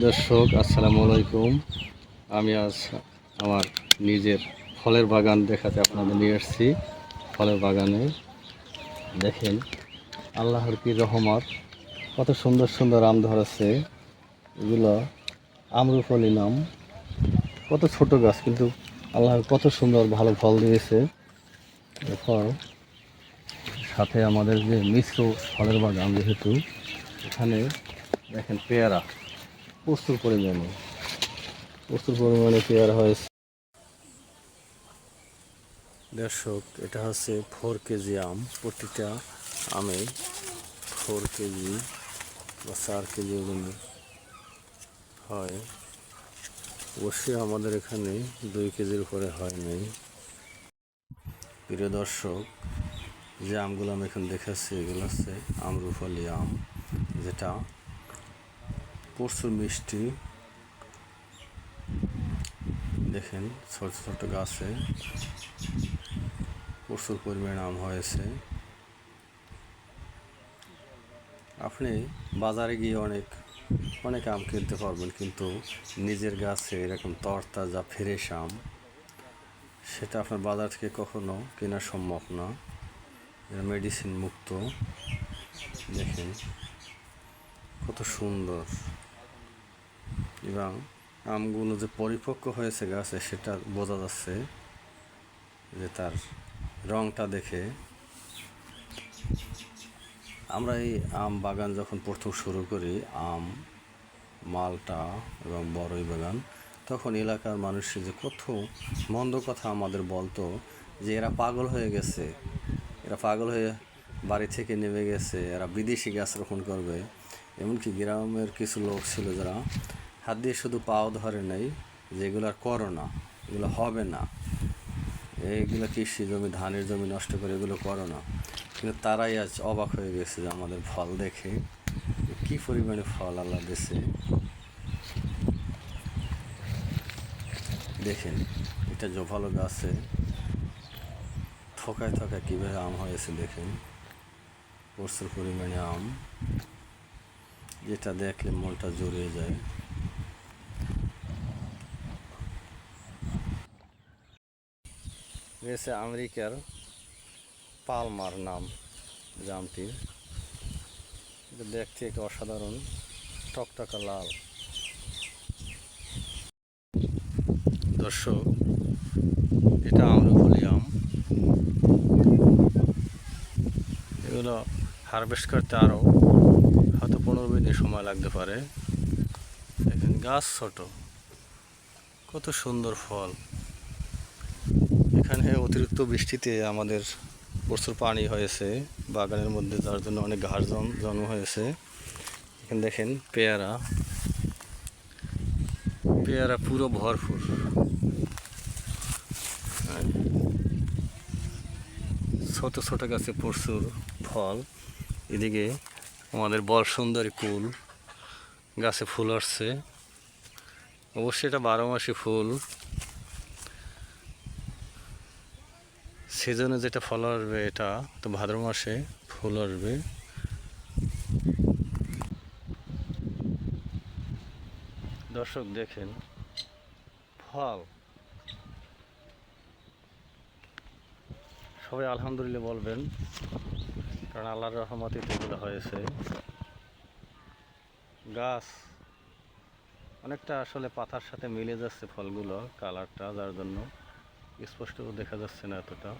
দর্শক আসসালামু আলাইকুম। আমি আজ আমার নিজের ফলের বাগান দেখাতে আপনাদের নিয়ে এসেছি। ফলের বাগানে দেখেন আল্লাহর কি রহমত, কত সুন্দর সুন্দর আম ধরেছে। এগুলো আম্রফলি নাম। কত ছোট গাছ, কিন্তু আল্লাহর কত সুন্দর ভালো ফল দিয়েছে। এরপর সাথে আমাদের যে মিশ্র ফলের বাগান, যেহেতু এখানে দেখেন পেয়ারা প্রচুর পরিমাণে পেয়ারা হয়েছে। দর্শক, এটা হচ্ছে 4 কেজি আম। প্রতিটা আমে 4 কেজি বা 4 কেজি ওজন হয়। অবশ্যই আমাদের এখানে 2 কেজির উপরে হয় নাই। প্রিয় দর্শক, যে আমগুলো আমি এখন দেখাচ্ছি এগুলো হচ্ছে আম্রফলি আম, যেটা প্রচুর মিষ্টি। দেখেন ছোট ছোট গাছে প্রচুর পরিমাণে আম হয়েছে। আপনি বাজারে গিয়ে অনেক অনেক আম কিনতে পারবেন, কিন্তু নিজের গাছে এরকম তরতাজা ফ্রেশ আম সেটা আপনার বাজার থেকে কখনো কেনা সম্ভব না। এটা মেডিসিন মুক্ত। দেখেন কত সুন্দর, এবং আমগুলো যে পরিপক্ক হয়েছে গাছে সেটা বোঝা যাচ্ছে, যে তার রঙটা দেখে। আমরা এই আম বাগান যখন প্রথম শুরু করি, আম, মালটা এবং বড়ই বাগান, তখন এলাকার মানুষ যে কত মন্দ কথা আমাদের বলতো, যে এরা পাগল হয়ে গেছে, এরা পাগল হয়ে বাড়ি থেকে নেমে গেছে, এরা বিদেশি গাছ রোপণ করবে। এমনকি গ্রামের কিছু লোক ছিল যারা হাত দিয়ে শুধু পাও ধরে নেই, যে এগুলো আর করো না, এগুলো হবে না, এইগুলো কৃষি জমি, ধানের জমি নষ্ট করে এগুলো করো না। কিন্তু তারাই আজ অবাক হয়ে গেছে যে আমাদের ফল দেখে, কি পরিমাণে ফল আল্লাহ দিয়েছে। দেখেন এটা জোভালো গাছে থোকায় থোকায় কীভাবে আম হয়েছে। দেখেন প্রচুর পরিমাণে আম, যেটা দেখলে মনটা জুড়িয়ে যায়। রয়েছে আমেরিকার পালমার নাম জামটির। এটা দেখতে একটা অসাধারণ টকটকা লাল। দর্শক, এটা আম্রফলি আম। এগুলো হারভেস্ট করতে আরও হয়তো 15-20 দিন সময় লাগতে পারে। দেখেন গাছ ছোট, কত সুন্দর ফল। এখানে অতিরিক্ত বৃষ্টিতে আমাদের প্রচুর পানি হয়েছে বাগানের মধ্যে, যার জন্য অনেক ঘাস জন্ম হয়েছে। এখানে দেখেন পেয়ারা পেয়ারা পুরো ভরপুর। ছোট ছোট গাছে প্রচুর ফল। এদিকে আমাদের বর সুন্দরী কুল গাছে ফুল আসছে। অবশ্যই এটা 12 মাসি ফুল। সিজনে যেটা ফল আসবে এটা তো ভাদ্র মাসে ফুল আসবে। দর্শক দেখেন ফল, সবাই আলহামদুলিল্লাহ বলবেন, কারণ আল্লাহর রহমতে এগুলো হয়েছে। গাছ অনেকটা আসলে পাতার সাথে মিলে যাচ্ছে ফলগুলো, কালারটা, যার জন্য স্পষ্ট দেখা যাচ্ছে না এতটা।